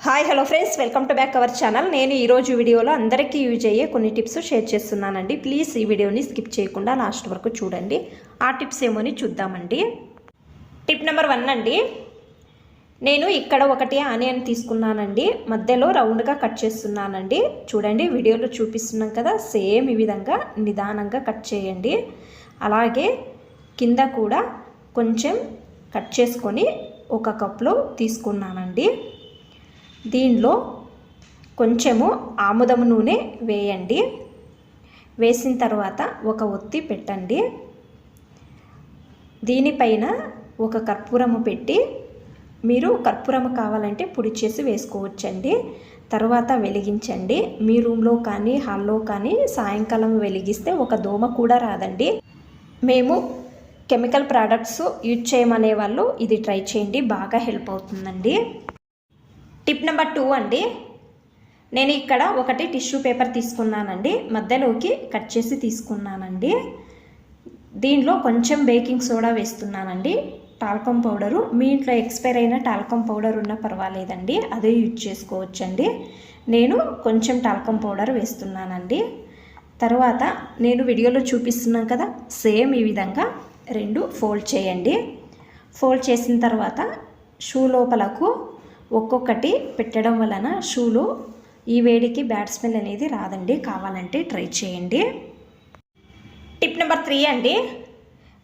Hi hello friends, welcome to back our channel. నేను ఈరోజు వీడియోలో అందరికీ యూజ్ అయ్యే కొన్ని టిప్స్ షేర్ చేస్తున్నానండి. ప్లీజ్ ఈ వీడియోని స్కిప్ చేయకుండా లాస్ట్ వరకు చూడండి. ఆ టిప్స్ ఏమోని చూద్దామండి. టిప్ నెంబర్ 1 అండి. నేను ఇక్కడ ఒకటి ఆనియన్ తీసుకున్నానండి. మధ్యలో రౌండ్గా కట్ చేస్తున్నానండి. చూడండి, వీడియోలో చూపిస్తున్నాం కదా, సేమ్ ఈ విధంగా నిదానంగా కట్ చేయండి. అలాగే కింద కూడా కొంచెం కట్ చేసుకొని ఒక కప్లో తీసుకున్నానండి. దీనిలో కొంచెము ఆముదము నూనె వేయండి. వేసిన తర్వాత ఒక ఒత్తి పెట్టండి. దీనిపైన ఒక కర్పూరము పెట్టి, మీరు కర్పూరము కావాలంటే పొడి చేసి వేసుకోవచ్చండి. తర్వాత వెలిగించండి. మీ రూమ్లో కానీ హాల్లో కానీ సాయంకాలం వెలిగిస్తే ఒక దోమ కూడా రాదండి. మేము కెమికల్ ప్రోడక్ట్స్ యూజ్ చేయమనే వాళ్ళు ఇది ట్రై చేయండి, బాగా హెల్ప్ అవుతుందండి. టిప్ నెంబర్ 2 అండి. నేను ఇక్కడ ఒకటి టిష్యూ పేపర్ తీసుకున్నానండి. మధ్యలోకి కట్ చేసి తీసుకున్నానండి. దీనిలో కొంచెం బేకింగ్ సోడా వేస్తున్నానండి. టాల్కమ్ పౌడరు, మీ ఇంట్లో ఎక్స్పైర్ అయిన టాల్కమ్ పౌడర్ ఉన్నా పర్వాలేదండి, అదే యూజ్ చేసుకోవచ్చండి. నేను కొంచెం టాల్కమ్ పౌడర్ వేస్తున్నానండి. తర్వాత నేను వీడియోలో చూపిస్తున్నాను కదా, సేమ్ ఈ విధంగా 2 ఫోల్డ్ చేయండి. ఫోల్డ్ చేసిన తర్వాత షూ లోపలకు ఒక్కొక్కటి పెట్టడం వలన షూలో ఈ వేడికి బ్యాడ్ స్మెల్ అనేది రాదండి. కావాలంటే ట్రై చేయండి. టిప్ నెంబర్ 3 అండి.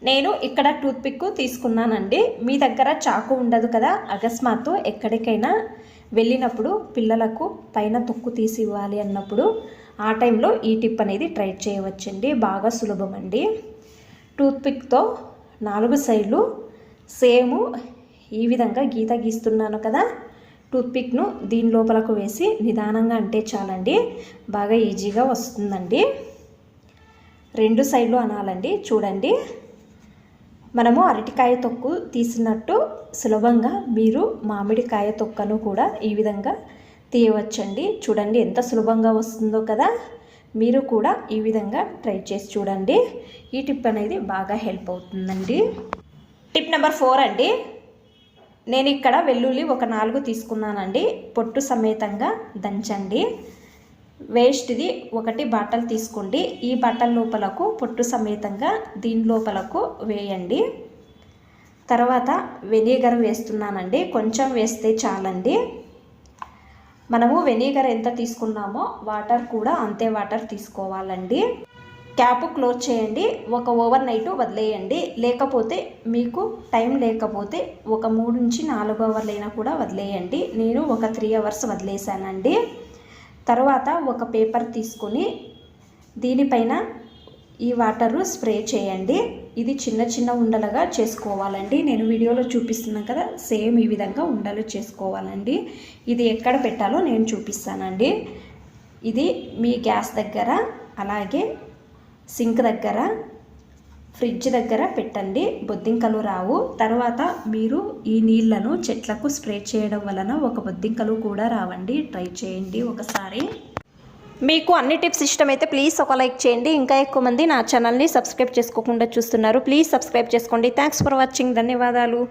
నేను ఇక్కడ టూత్పిక్ తీసుకున్నానండి. మీ దగ్గర చాకు ఉండదు కదా, అకస్మాత్తు ఎక్కడికైనా వెళ్ళినప్పుడు పిల్లలకు పైన తొక్కు తీసి ఇవ్వాలి అన్నప్పుడు ఆ టైంలో ఈ టిప్ అనేది ట్రై చేయవచ్చండి. బాగా సులభం అండి. టూత్పిక్తో 4 సైడ్లు సేమ్ ఈ విధంగా గీత గీస్తున్నాను కదా, టూత్పిక్ను దీని లోపలకు వేసి నిదానంగా అంటే చాలండి, బాగా ఈజీగా వస్తుందండి. 2 సైడ్లు అనాలండి. చూడండి, మనము అరటికాయ తొక్కు తీసినట్టు సులభంగా మీరు మామిడికాయ తొక్కను కూడా ఈ విధంగా తీయవచ్చండి. చూడండి ఎంత సులభంగా వస్తుందో కదా. మీరు కూడా ఈ విధంగా ట్రై చేసి చూడండి. ఈ టిప్ అనేది బాగా హెల్ప్ అవుతుందండి. టిప్ నెంబర్ 4 అండి. నేను ఇక్కడ వెల్లుల్లి ఒక 4 తీసుకున్నానండి. పొట్టు సమేతంగా దంచండి. వేస్ట్ది ఒకటి బాటల్ తీసుకోండి. ఈ బాటల్ లోపలకు పొట్టు సమేతంగా దీని లోపలకు వేయండి. తర్వాత వెనిగర్ వేస్తున్నానండి. కొంచెం వేస్తే చాలండి. మనము వెనిగర్ ఎంత తీసుకున్నామో వాటర్ కూడా అంతే వాటర్ తీసుకోవాలండి. క్యాప్ క్లోజ్ చేయండి. ఒక ఓవర్ నైట్ వదిలేయండి. లేకపోతే మీకు టైం లేకపోతే ఒక 3 నుంచి 4 అవర్లైనా కూడా వదిలేయండి. నేను ఒక 3 అవర్స్ వదిలేసానండి. తర్వాత ఒక పేపర్ తీసుకొని దీనిపైన ఈ వాటరు స్ప్రే చేయండి. ఇది చిన్న చిన్న ఉండలుగా చేసుకోవాలండి. నేను వీడియోలో చూపిస్తున్నాను కదా, సేమ్ ఈ విధంగా ఉండలు చేసుకోవాలండి. ఇది ఎక్కడ పెట్టాలో నేను చూపిస్తానండి. ఇది మీ గ్యాస్ దగ్గర, అలాగే సింక్ దగ్గర, ఫ్రిడ్జ్ దగ్గర పెట్టండి. బొద్దింకలు రావు. తర్వాత మీరు ఈ నీళ్లను చెట్లకు స్ప్రే చేయడం వలన ఒక బొద్దింకలు కూడా రావండి. ట్రై చేయండి ఒకసారి. మీకు అన్ని టిప్స్ ఇష్టమైతే ప్లీజ్ ఒక లైక్ చేయండి. ఇంకా ఎక్కువ మంది నా ఛానల్ని సబ్స్క్రైబ్ చేసుకోకుండా చూస్తున్నారు. ప్లీజ్ సబ్స్క్రైబ్ చేసుకోండి. Thanks for watching. ధన్యవాదాలు.